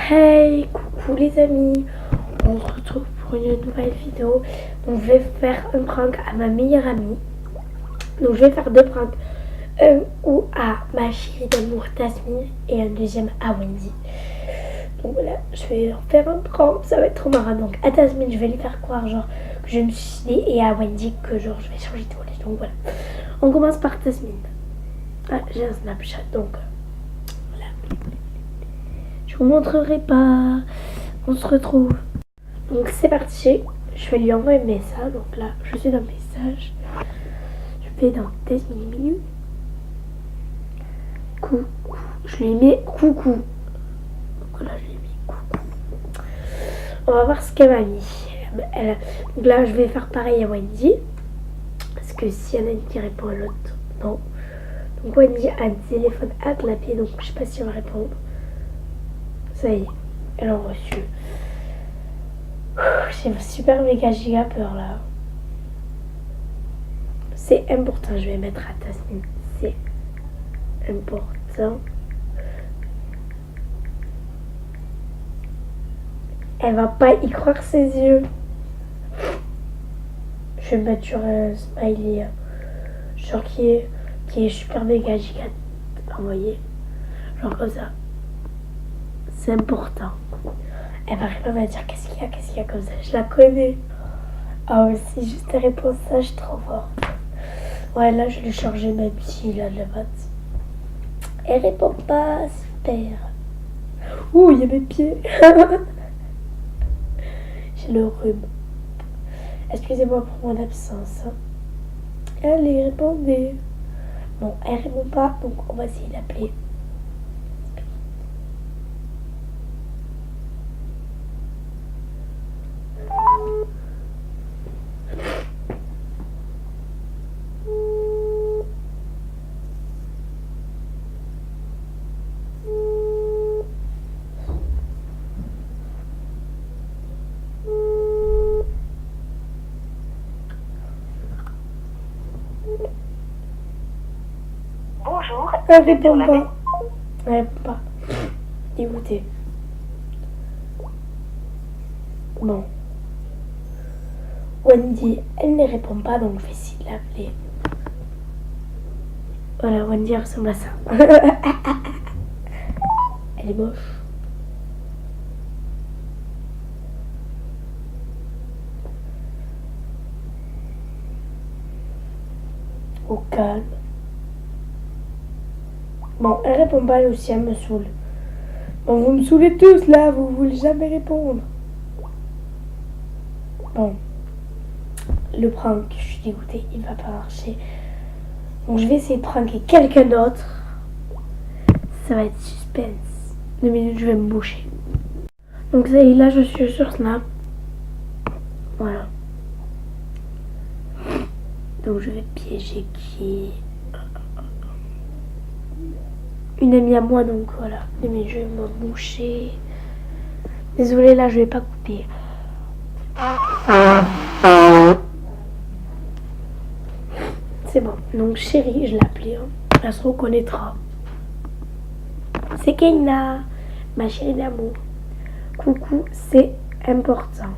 Hey, coucou les amis, on se retrouve pour une nouvelle vidéo. Donc je vais faire un prank à ma meilleure amie. Donc je vais faire deux pranks, un ou à ma chérie d'amour Tasmine et un deuxième à Wendy. Donc voilà, je vais leur faire un prank, ça va être trop marrant. Donc à Tasmine je vais lui faire croire genre que je me suis suicidée et à Wendy que genre je vais changer de collège. Donc voilà, on commence par Tasmine. Ah, j'ai un Snapchat donc voilà. Je vous montrerai pas. On se retrouve. Donc c'est parti. Je vais lui envoyer un message. Donc là, je suis dans le message. Je vais dans 10 minutes. Coucou. Je lui mets coucou. Donc là, je lui mets coucou. On va voir ce qu'elle m'a mis. Donc là, je vais faire pareil à Wendy. Parce que s'il y en a une qui répond à l'autre, non. Donc Wendy a un téléphone à clapper. Donc je sais pas si elle va répondre. Ça y est, elle a reçu. J'ai super méga giga peur là. C'est important, je vais mettre à Tasmine. C'est important. Elle va pas y croire ses yeux. Je vais mettre sur un smiley. Genre qui est super méga giga envoyé. Genre comme ça. C'est important. Elle va répondre, elle va dire qu'est-ce qu'il y a comme ça. Je la connais. Ah aussi, juste elle répond ça, je suis trop forte. Ouais, là je l'ai chargé même s'il a de la batte. Elle répond pas, super. Ouh, il y a mes pieds. J'ai le rhume. Excusez-moi pour mon absence. Allez, répondez. Bon, elle répond pas, donc on va essayer d'appeler. Bonjour. Elle répond pas. Elle répond pas. Dégoûtée. Bon. Wendy, elle ne répond pas, donc je vais essayer de l'appeler. Voilà, Wendy ressemble à ça. Elle est moche. Au calme. Bon, elle répond pas, elle aussi, elle me saoule. Bon, vous me saoulez tous là, vous voulez jamais répondre. Bon. Le prank, je suis dégoûtée, il va pas marcher. Donc je vais essayer de pranker quelqu'un d'autre. Ça va être suspense. 2 minutes, je vais me boucher. Donc ça y est, là je suis sur Snap. Voilà. Donc je vais piéger qui? Une amie à moi, donc voilà. 2 minutes, je vais me boucher. Désolée, là je vais pas couper. C'est bon. Donc chérie, je l'ai appelée. Hein. Elle se reconnaîtra. C'est Keina, ma chérie d'amour. Coucou, c'est important.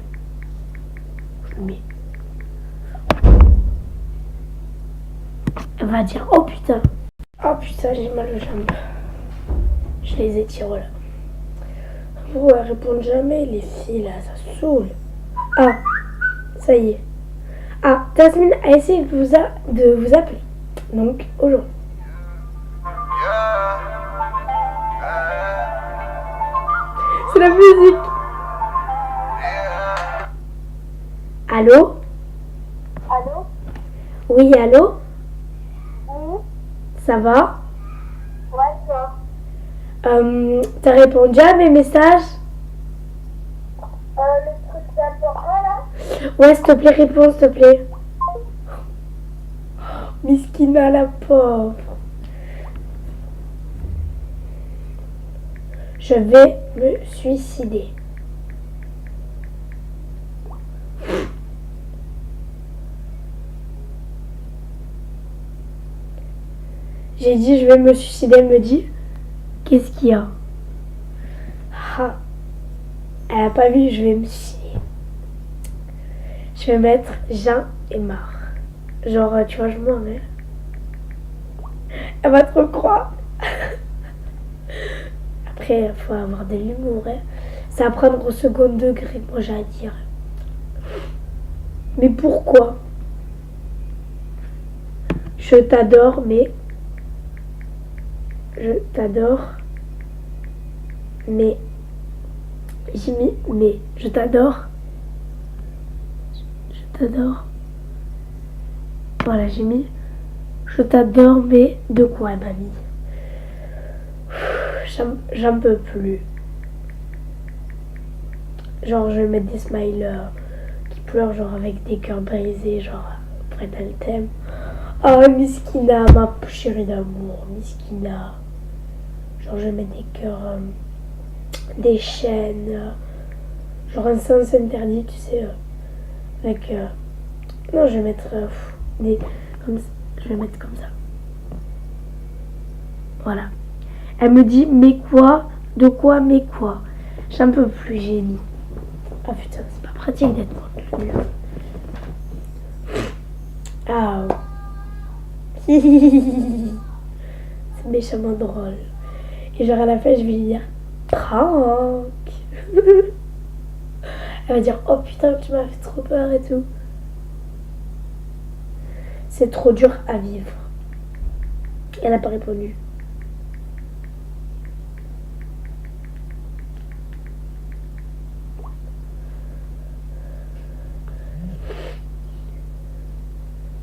Je le mets. Elle va dire oh putain. Oh putain, j'ai mal aux jambes. Je les étire là. Vous, elles répondent jamais, les filles là, ça saoule. Ah, ça y est. Ah, Tasmine a essayé de vous appeler. Donc, aujourd'hui. C'est la musique. Allô? Allô? Oui, allô? Oui? Ça va? Ouais, toi? T'as répondu à mes messages? Le truc c'est important là? Ouais, s'il te plaît, réponds, s'il te plaît. Miskina, la pauvre. Je vais me suicider. J'ai dit je vais me suicider, elle me dit qu'est-ce qu'il y a? Ah, Elle a pas vu, je vais me chier. Je vais mettre Jean est marre. Genre, tu vois, je m'en vais. Elle va trop croire. Après, il faut avoir de l'humour. Hein. C'est à prendre au second degré, moi j'ai à dire. Mais pourquoi? Je t'adore, mais... Je t'adore. Mais... J'ai mis... Mais... Je t'adore. Je t'adore. Voilà, j'ai mis... Je t'adore, mais... De quoi, mamie? J'en peux plus. Genre, je vais mettre des smiles qui pleurent, genre avec des cœurs brisés, genre après dans le thème. Oh, Miskina, ma chérie d'amour, Miskina. Genre, je vais mettre des cœurs, des chaînes, genre un sens interdit, tu sais, avec. Non, je vais mettre des. Comme ça. Je vais mettre comme ça. Voilà. Elle me dit, mais quoi? De quoi, mais quoi? J'en peux plus, j'ai mis. Ah putain, c'est pas pratique d'être contenu. Ah. C'est méchamment drôle. Et genre à la fin, je vais lui dire prank. Elle va dire oh putain, tu m'as fait trop peur et tout. C'est trop dur à vivre. Elle n'a pas répondu.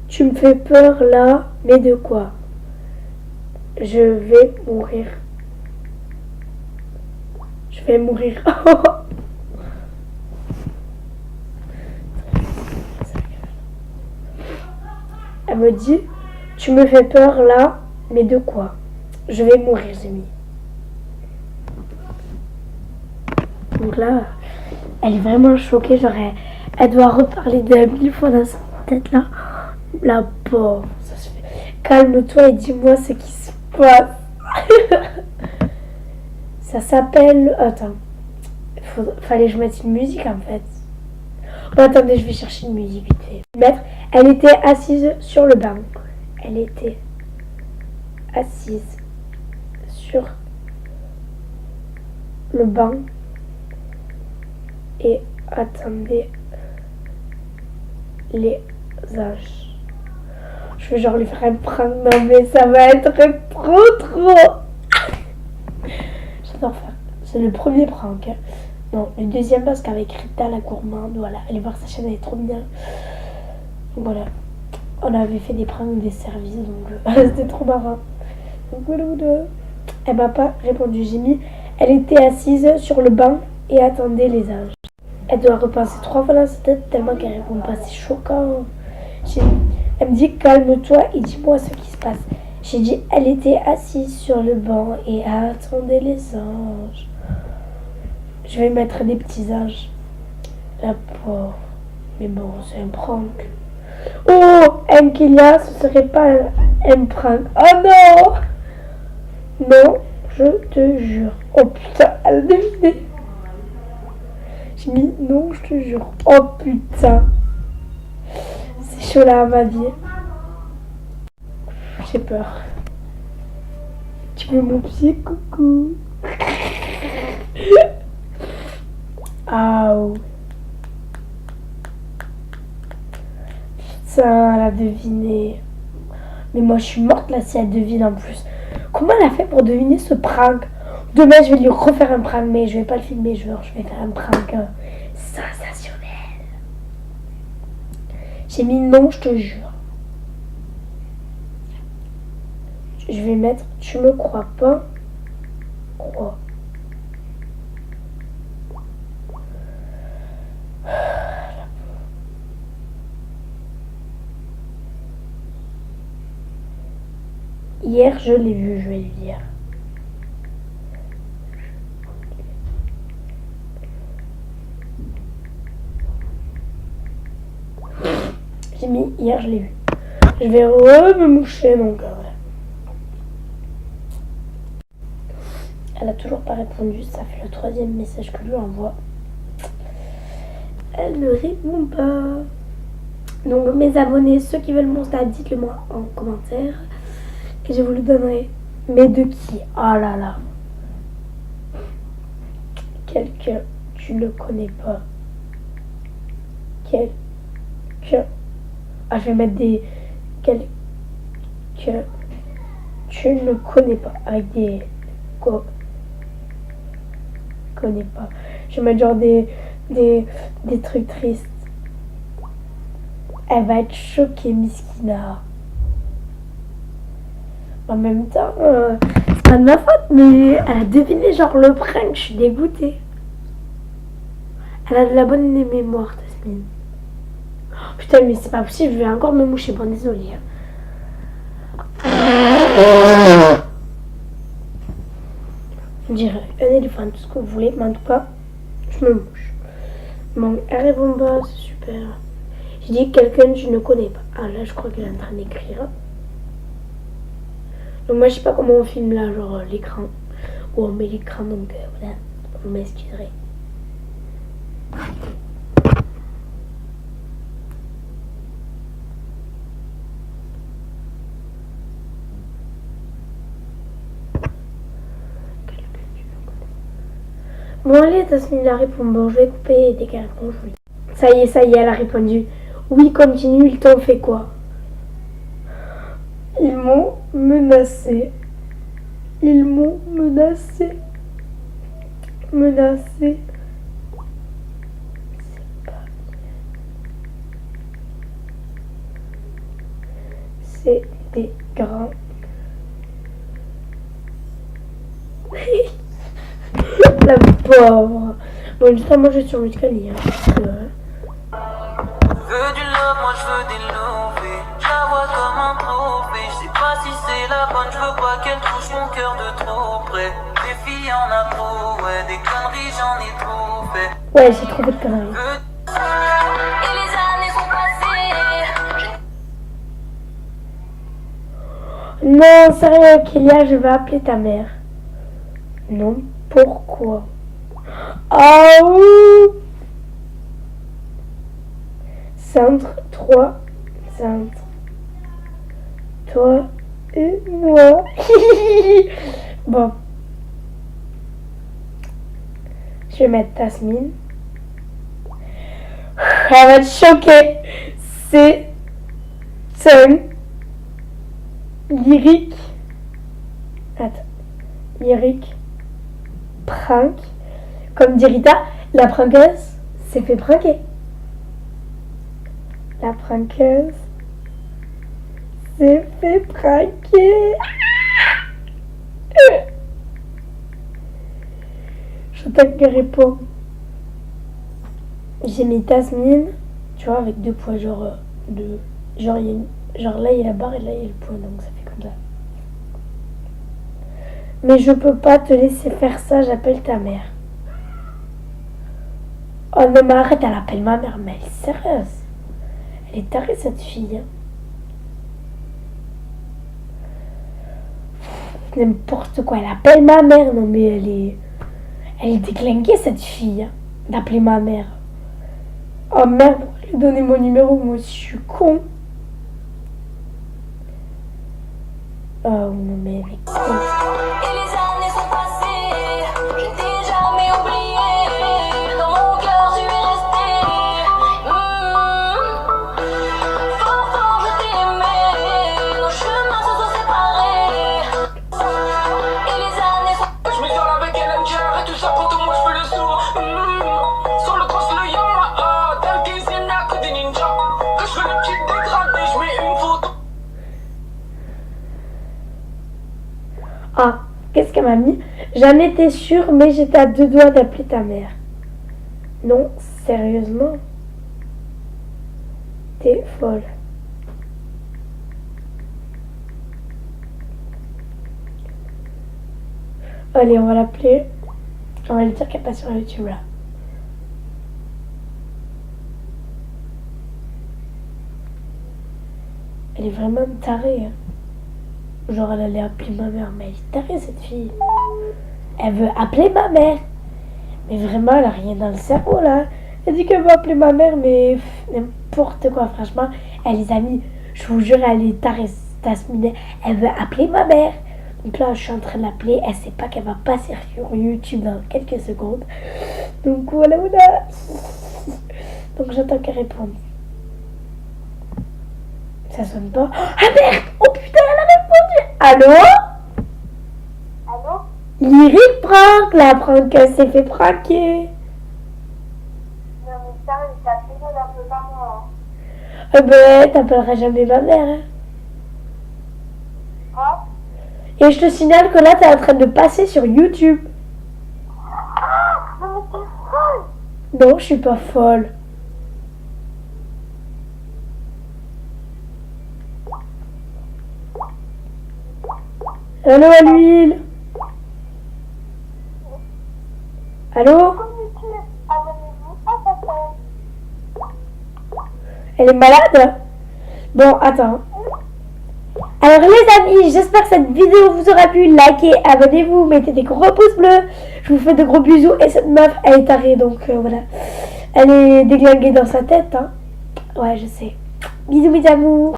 Tu me fais peur là, mais de quoi? Je vais mourir. Je vais mourir. Elle me dit, tu me fais peur là, mais de quoi? Je vais mourir, j'ai mis. Donc là, elle est vraiment choquée, genre elle doit reparler de 1000 fois dans sa tête là. La pauvre, ça se fait. Calme-toi et dis-moi ce qui se passe. Ça s'appelle... Attends. Fallait que je mette une musique en fait. Oh, attendez, je vais chercher une musique vite fait. Elle était assise sur le banc. Elle était assise sur le banc. Et attendez les âges. Je vais genre lui faire un prank. Non mais ça va être trop. J'adore faire. C'est le premier prank. Hein. Non, le deuxième parce qu'avec Rita la gourmande, voilà, allez voir sa chaîne, elle est trop bien. Donc voilà. On avait fait des pranks des services, donc c'était trop marrant. Donc voilà. Elle m'a pas répondu. J'ai mis, elle était assise sur le banc et attendait les âges. Elle doit repenser 3 fois dans sa tête tellement qu'elle répond pas. C'est choquant. Elle me dit calme-toi et dis-moi ce qui se passe. J'ai dit elle était assise sur le banc et attendait les anges. Je vais mettre des petits anges. La pauvre. Mais bon, c'est un prank. Oh, Enkilia, ce serait pas un prank. Oh non! Non, je te jure. Oh putain, elle a deviné. J'ai mis non, je te jure. Oh putain. C'est chaud là, ma vie. J'ai peur. Tu veux mon pied, coucou? Ah. Putain, elle a deviné. Mais moi, je suis morte là si elle devine en plus. Comment elle a fait pour deviner ce prank? Demain, je vais lui refaire un prank, mais je vais pas le filmer, je vais faire un prank sensationnel. J'ai mis non, je te jure. Je vais mettre tu me crois pas? Crois. Hier, je l'ai vu, je vais lui dire. J'ai mis hier, je l'ai vu. Je vais me moucher mon gars. Elle a toujours pas répondu, ça fait le 3e message que je lui envoie. elle ne répond pas. Donc mes abonnés, ceux qui veulent mon stat, dites-le moi en commentaire. Et je vous le donnerai. Mais de qui? Oh là là. Quelqu'un, tu ne connais pas. Quelqu'un. Ah, je vais mettre des... Quelqu'un, tu ne connais pas. Avec des... Connais pas. Je vais mettre genre des trucs tristes. Elle va être choquée, Miskina. En même temps, c'est pas de ma faute, mais elle a deviné genre le prank, je suis dégoûtée. Elle a de la bonne mémoire, Tasmine. Oh, putain, mais c'est pas possible, je vais encore me moucher, bon, désolée. On dirait un éléphant, tout ce que vous voulez, mais en tout cas, je me mouche. Bon, elle répond pas, c'est super. J'ai dit quelqu'un que je ne connais pas. Ah là, je crois qu'elle est en train d'écrire. Donc moi, je sais pas comment on filme là, genre l'écran. Ou on met l'écran, donc voilà, vous m'excuserez. Bon allez, Tasmine a répondu. Bon, je vais couper dès qu'elle répond, je vous dis. Ça y est, elle a répondu. Oui, continue, ils t'ont fait quoi? Ils m'ont menacé. Ils m'ont menacé. Menacé. C'est des grands. La pauvre. Bon, justement, je suis sur Muscali. Hein, veux du love, moi je veux des lovés. Je la vois comme un trophée. Je sais pas si c'est la bonne, je veux pas qu'elle touche mon cœur de trop près. Des filles en a trop, ouais, des conneries j'en ai trop fait. Ouais, j'ai trop de conneries. Et les années sont passées. Non, sérieux, Kélia, je vais appeler ta mère. Non, pourquoi? Ah oui. Centre 3, centre. Toi et moi. Bon. Je vais mettre Tasmine. Elle va être choquée. C'est un lyrique. Attends. Lyrique. Prank. Comme dit Rita, la prankeuse s'est fait pranker. La prankeuse s'est fait pranker. J'entends qu'elle répond. J'ai mis Tasmine, tu vois, avec deux points, genre là il y a la barre et là il y a le point, donc ça fait comme ça. Mais je peux pas te laisser faire ça, j'appelle ta mère. Oh non mais arrête, elle appelle ma mère, mais elle est sérieuse. Elle est tarée cette fille. N'importe quoi, elle appelle ma mère, non mais elle est déglinguée cette fille, d'appeler ma mère. Oh merde, pourquoi lui donner mon numéro, moi aussi je suis con. Oh non mais elle est con. Et les années sont passées, je t'ai jamais oublié. Dans mon cœur tu es resté. Pourtant je t'ai aimé, nos chemins se sont séparés. Et les années sont... Je m'isole avec elle, et tout ça pour tout moi je fais le sourd. Sur le cross le Yamaha, dans le cuisine y'a que des ninjas. Que je fais le petit dégradé, je mets une photo. Ah, qu'est-ce qu'elle m'a mis? J'en étais sûre, mais j'étais à deux doigts d'appeler ta mère. Non, sérieusement? T'es folle. Allez, on va l'appeler. On va lui dire qu'elle passe sur YouTube là. Elle est vraiment tarée. Hein. Genre, elle allait appeler ma mère. Mais elle est tarée, cette fille. Elle veut appeler ma mère. Mais vraiment, elle a rien dans le cerveau, là. Elle dit qu'elle va appeler ma mère, mais n'importe quoi, franchement. Elle, les amis, je vous jure, elle est tarée, Tasmine. Elle veut appeler ma mère. Donc là, je suis en train de l'appeler. Elle sait pas qu'elle va passer sur YouTube dans quelques secondes. Donc voilà, voilà. Donc j'attends qu'elle réponde. Ça sonne pas. Ah merde! Oh putain, elle a répondu! Allô? Allô? Lyric prank! La prank, elle s'est fait pranker. Non, mais ça, j'ai appelé un peu par moi. Eh ben, t'appelleras jamais ma mère. Hein. Quoi? Et je te signale que là, t'es en train de passer sur YouTube. Non, mais t'es folle! Non, je suis pas folle. Allô à l'huile. Allô? Communiquez, abonnez-vous à sa chaîne. Elle est malade? Bon, attends. Alors les amis, j'espère que cette vidéo vous aura plu. Likez, abonnez-vous, mettez des gros pouces bleus. Je vous fais de gros bisous. Et cette meuf, elle est tarée, donc voilà. Elle est déglinguée dans sa tête. Hein. Ouais, je sais. Bisous mes amours.